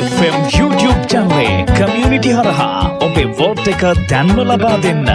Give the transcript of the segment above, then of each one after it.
FM YouTube channel community හරහා ඔබේ vote එක දැන්ම ලබා දෙන්න.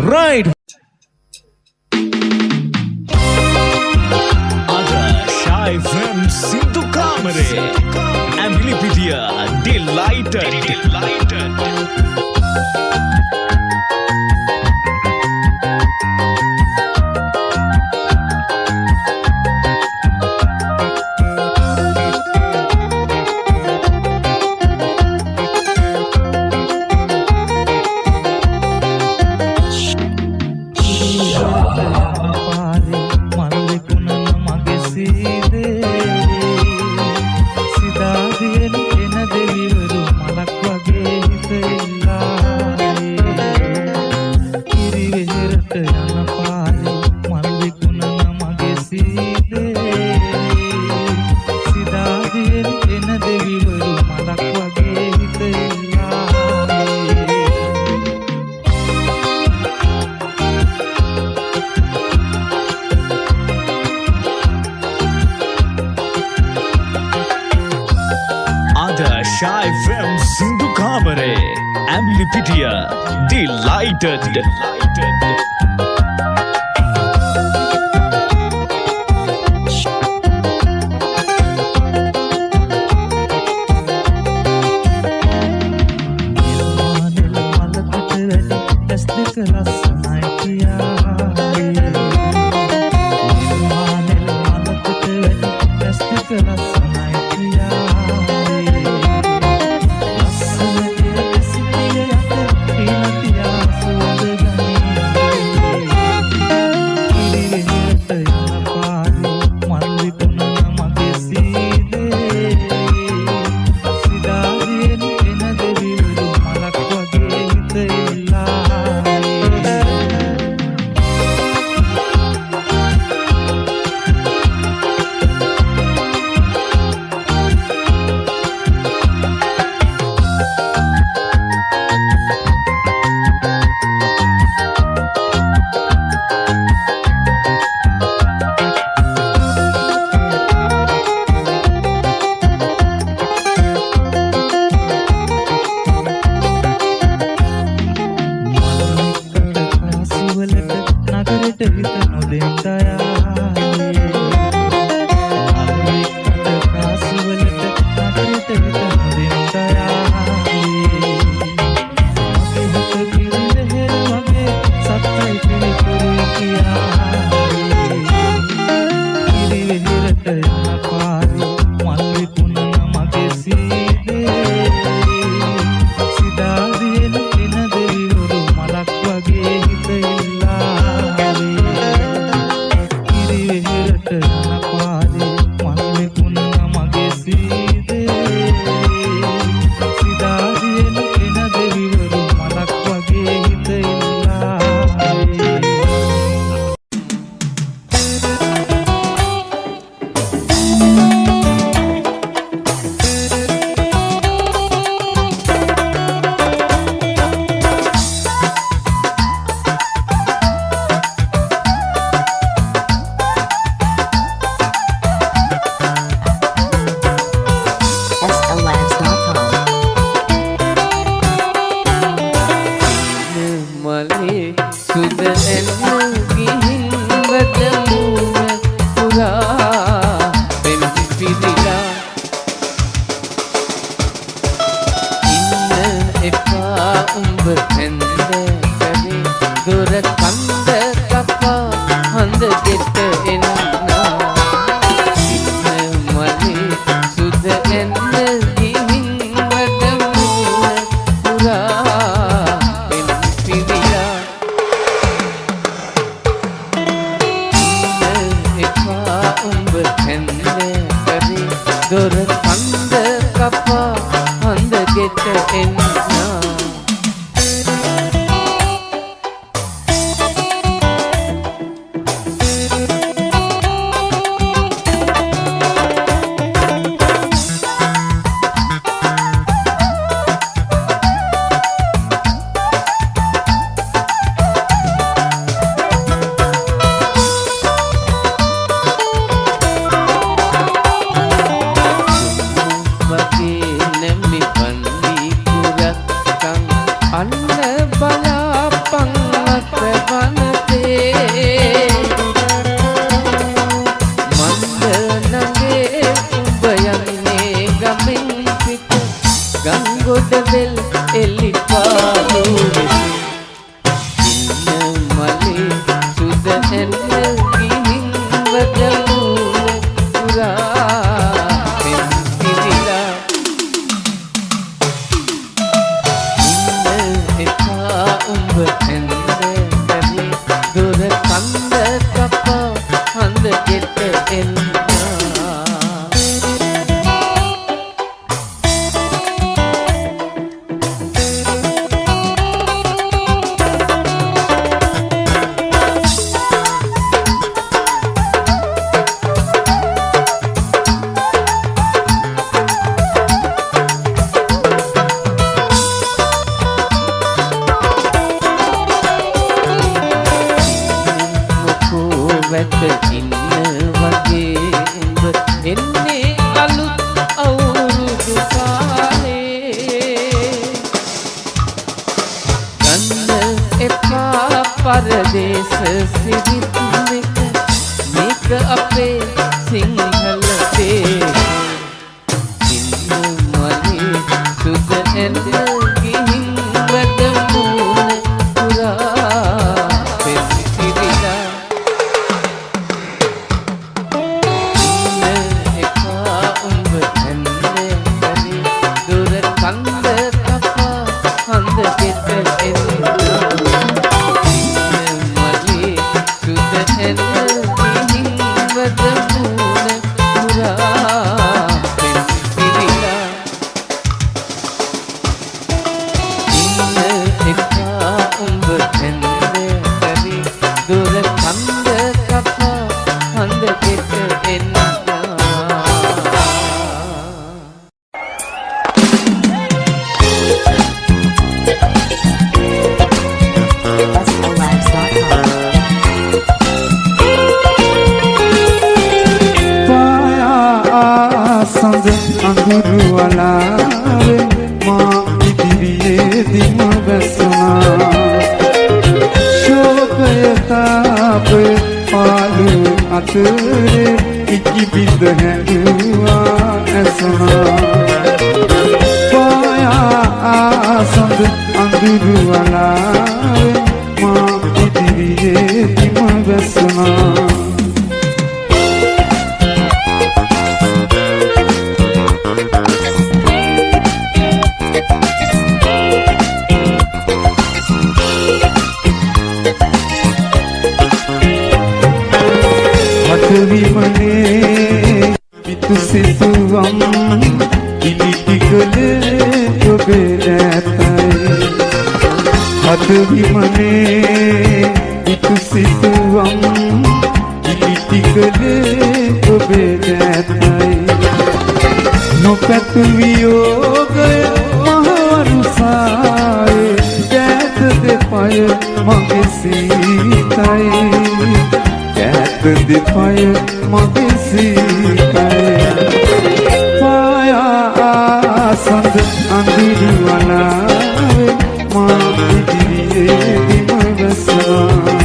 Right. Agasha FM Sindhu Kamare Ambilipedia delighted. Agasha FM Sindhu Kamare Ambilipedia delighted. Last night, ආදරයට හිත නොදෙන්න යාලේ මල්ලිකට කාසුවලට ආදරයට හිත නොදෙන්න යාලේ මගේ හිත කිරිදෙහෙර වගේ සත්තයි පිළිකුරු කියාලේ කිරිවෙහෙරට යන පාරේ මල් විකුණන මගේ සීලේ සිතාදියෙන් එන දෙවිවරු මලක් වගේ හිත ඉල්ලාවේ කිරිවෙහෙරට යන පාරේ මල් විකුණන මගේ සීලේ සිතාදියෙන් එන දෙවිවරු මලක් වගේ හිත ඉල්ලාවේ තාපය පාළු අතරේ ඉකි බිඳ හැඬුවා ඇසුණා පායා සඳ අඳුරු වලාවේ මා ඉදිරියේ දිම වැසුණා විමනේ පිතු සිතුවම් ඉලිටි කළේ ඔබේ ඇතයි හත විමනේ පිතු සිතුවම් ඉලිටි කළේ ඔබේ ඇතයි නොපැතු වියෝගය මහවරුසායේ දැත දෙපය මගේ සීතයි දෙපය මගේ සීතයි පායා සඳ අඳුරු වලාවේ මා ඉදිරියේ දිම වැසුණා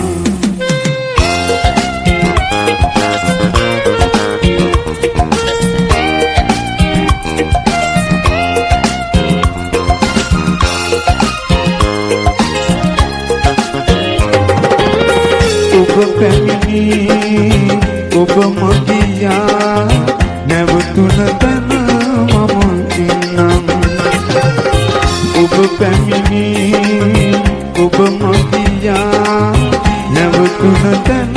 ඔබ පැමිණි ඔබ මගියා නැවතුන තැන මම ඉන්නම් ඔබ පැමිණි ඔබ මගියා නැවතුන තැන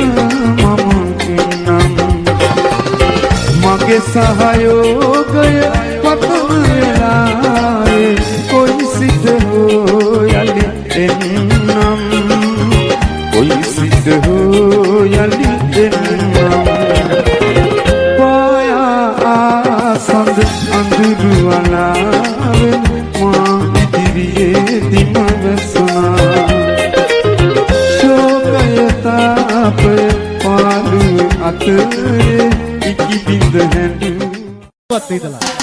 මම ඉන්නම් මගේ සහයෝගය පතන වෙලාවේ කොයි සිට හෝ යලි එන්නම් කොයි සිට හෝ යලි එන්නම් පායා සඳ අඳුරු වලාවේ මා ඉදිරියේ දිම වැසුණා ශෝකය තාපය පාළු අතරේ ඉකි බිඳ හැඬුවත් ඉඳලා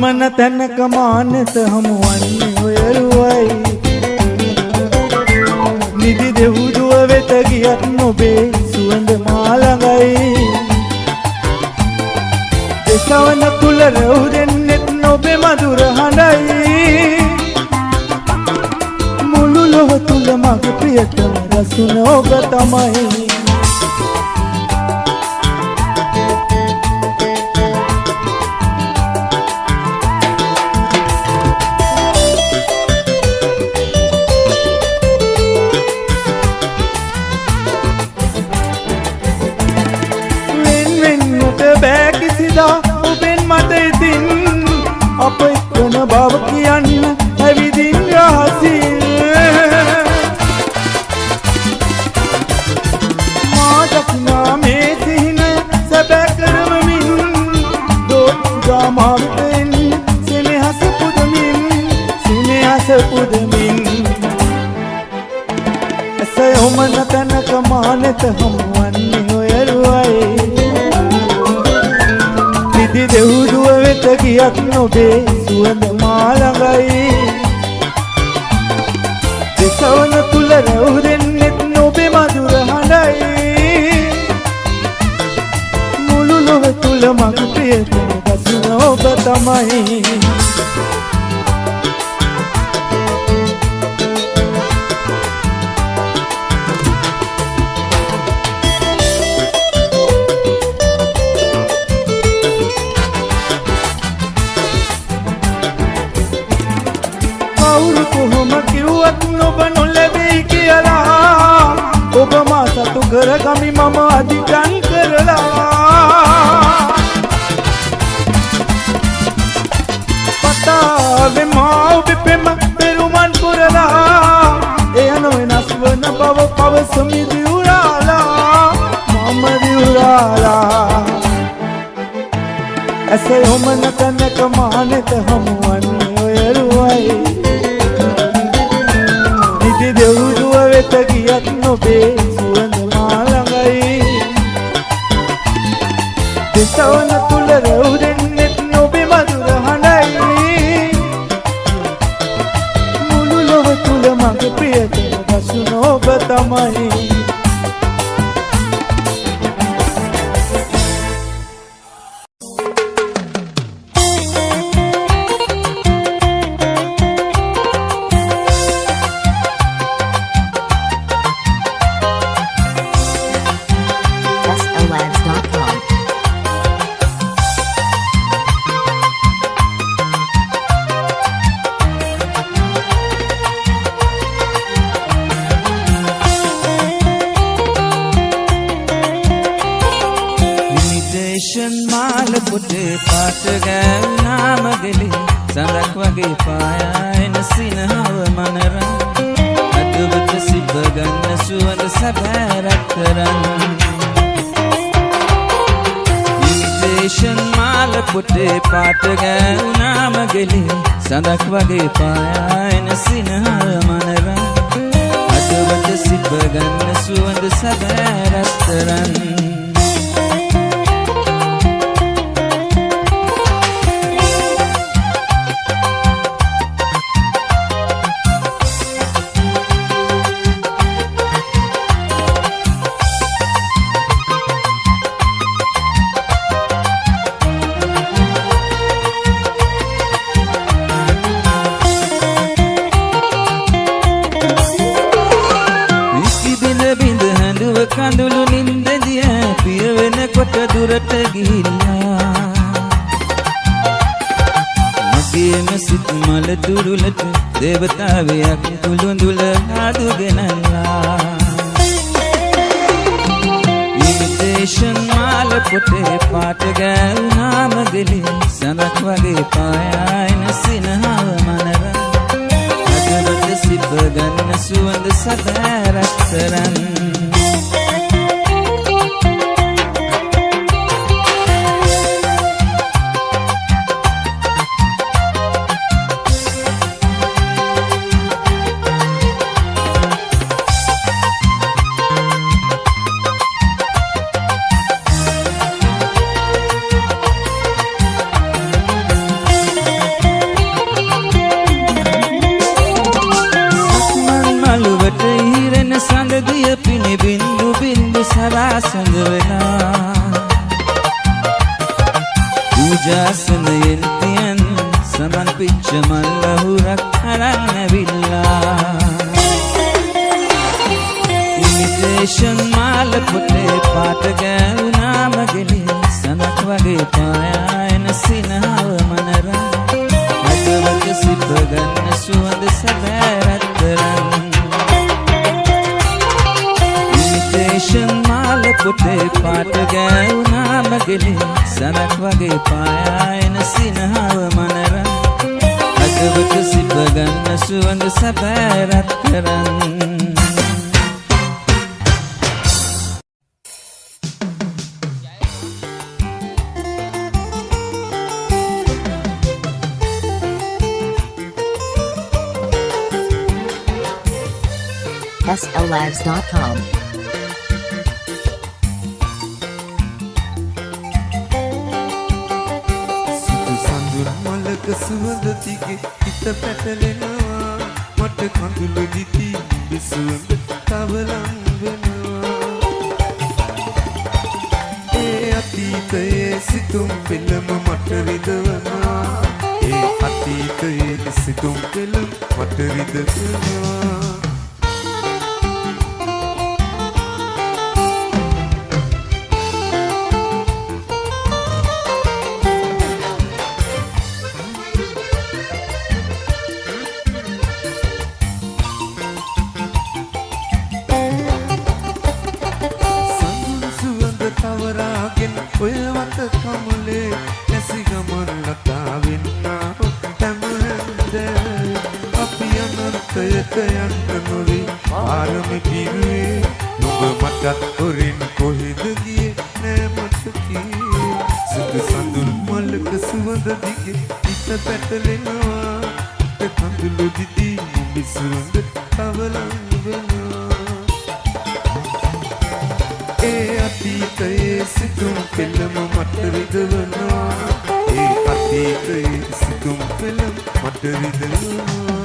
මන තැනක මානත හමුවන්නේ ඔයරුවයි නිදි දෙවුදුව වෙත ගියත් නොබේ සුවඳ මාළඟයි දෙසවන තුල රැවුදෙන්නෙත් නොබේ මధుර හඬයි මුළු ලොව තුල මගේ ප්‍රියතම රසුන ඔබ තමයි ඔබෙන් මට ඉතින් අප එක්වන බව කියන්න ඇවිදින් රහසින් මා දකිනා මේ සිහින සැබෑ කරවමින් දෝපුදා මාවිතෙන් සෙනෙහස පුදමින් ඇසය ඔමන තැනක මානෙත හමුවන්නේ ඔයරුවයි නිදි දෙවුදුව වෙත ගියත් නොබේ සුවඳ මාළඟයි දෙසවන තුල රැවුදෙන්නෙත් නොබේ මధుර හඬයි මුළු ලොව තුල මගේ ප්‍රියතම රසුන ඔබ තමයි ඔබ නොලැබෙයි කියලා ඔබ මා සතු කරගමි මම අධිකන් කරලා පතාවේ මා ඔබ පෙම පෙරුමන් පුරලා එය නොවෙනස් වන බව පවසමි දිවුරාලා මම දිවුරාලා ඇසේ ඔමන තැනක මානෙත හමුවන්නේ ඔයරුවයි දෙවුදුව වෙත මගේ ප්‍රියතම දසුන ඔබ තමයි සඳක් වගේ පායන සිනහ මනරන් අදවත සිප ගන්න සුවඳ සැබෑ රත්තරන් කඳුළු නින්දදිය පිය වෙනකොට දුරට ගිහිල්ලා මගේම සිත් මල දුරුලට දේවතාවයක් කුළුඳුල ආදුගෙනලා ඉමිටේෂන් මාල පොටේ පාට ගෑවුනාම ගෙලි සඳක් වගේ පායන සිනහව මනරන් අදවත සිප ගන්න සුවඳ සැබෑ රත්තරන් පූජාසනයෙන් තියන් සමන් පිච්ච මල්ලහුරක් අරන් ඇවිල්ලා ඉමිටේෂන් මාල පොටේ පාට ගෑවුනාම ගෙලි සඳක් වගේ පායන සිනහව මනරන් අදවත සිප ගන්න සුවඳ සැබෑ රත්තරන් ඉමිටේෂන් මාල පොටේ පාට ගෑවුනාම ගෙලි සඳක් වගේ පායන සිනහව මනරන් අදවත සිප ගන්න සුවඳ සැබෑ රත්තරන් SLags.com සුවඳ තිගේ හිත පැටලෙනවා මට කඳුළු දිති විසුවඳ තවලම් වෙනවා ඒ අතීතයේ සිතුම් පෙළම මට රිදවනවා ඒ අතීතයේ සිතුම් පෙළම මට රිදවනවා ඔය වත කමලේ නැසි ගමන් ලතාවෙන්නා තැමහන්ද අපි අනර්ථයට යන්න නොවි ආරම කිරුවේ නුඹ මටත් හොරින් කොහෙද ගියේ නෑ මට කියේ සුදු සඳුන් මල්ලක සුවඳ දිගේ හිත පැටලෙනවා කඳුළු දිදී නුඹ සුවඳ තවලම් වෙනවා ඒ අතීතයේ සිතුම් පෙළම මට රිදවනවා ඒ අතීතයේ සිතුම් පෙළම මට රිදවනවා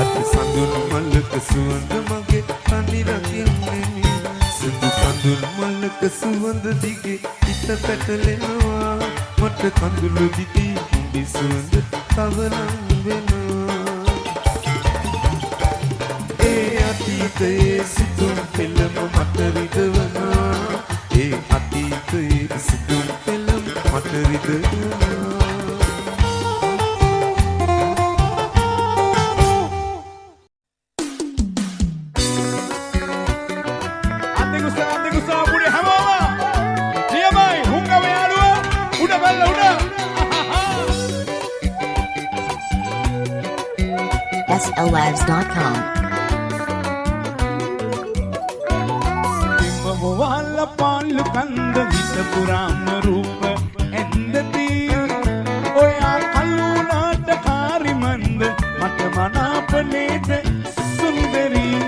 අති සඳුන් මල්ලක සුවඳ මගේ කනි රකින්නේ සිඳු සඳුන් මල්ලක සුවඳ දිගේ හිත පැටලෙනවා මට කඳුළු දිදී උඹි සුවඳ තවනම් වෙනවා ඒ අතීතයේ සිතුම් පෙළම මට රිදවනවා ඒ අතීතයේ සිතුම් පෙළම මට රිදවනවා SLLives.com. වල පාලු කන්ද හිත පුරාම රූප ඇන්දති ඔයා කල්ුණාට කාරි මන්ද මට මනාප නේද සුන්දරී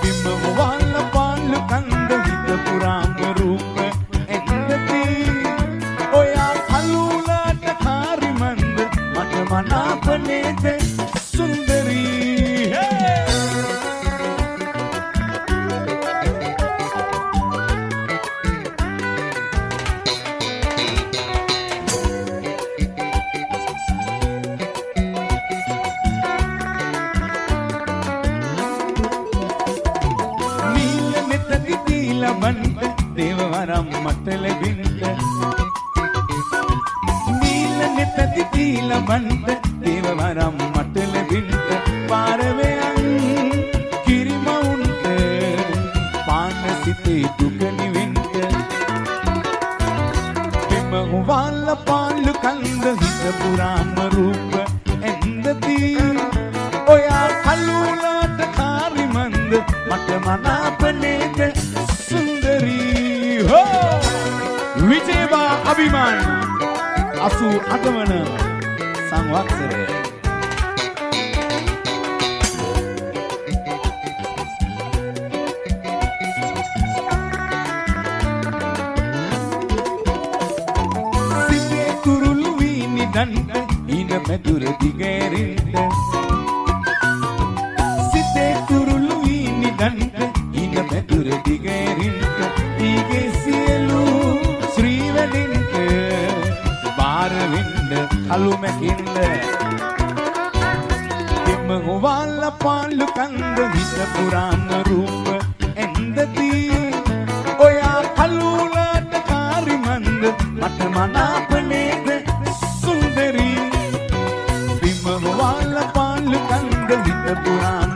බිම්බ වල පාලු කන්ද හිත පුරාම රූප ඇන්දති ඔයා කල්ුණාට කාරි මන්ද මට මනාප නේද සුන්දරී දේවවරම් මට ලැබින්ද නීල නෙතදි දීලබන්ද දේවවරම් මට ලැබින්ද පාරවයන් කිරිමවුන්ට පාන සිතේ දුක නිවෙන්ද බිම හුවල්ල පාලු කන්ද හිත පුරාම රූප ඇන්දති ඔයා කල්ුණාට කාරිමන්ද මට මනාප නේද විජේවා අභිමාන 88 වන සංවත්සරය සිතේ කුරුළු වී නිදන්ට ඉන මැදුර දිගෑරින්ට සිතේ කුරුළු වී නිදන්ට ඉන මැදුර දිගෑරින්ට ඊගේ සියලු ශ්‍රී වැඩින්ට බාරවින්ද කළු මැකින්ද දෙම හොවල්ල පාලු කන්ද හිත පුරාම රූප ඇන්දති ඔයා කළුලාට කාරිමන්ද මට මනාප නේද සුන්දරී බිම හොවල්ල පාලු කන්ද හිත පුරාම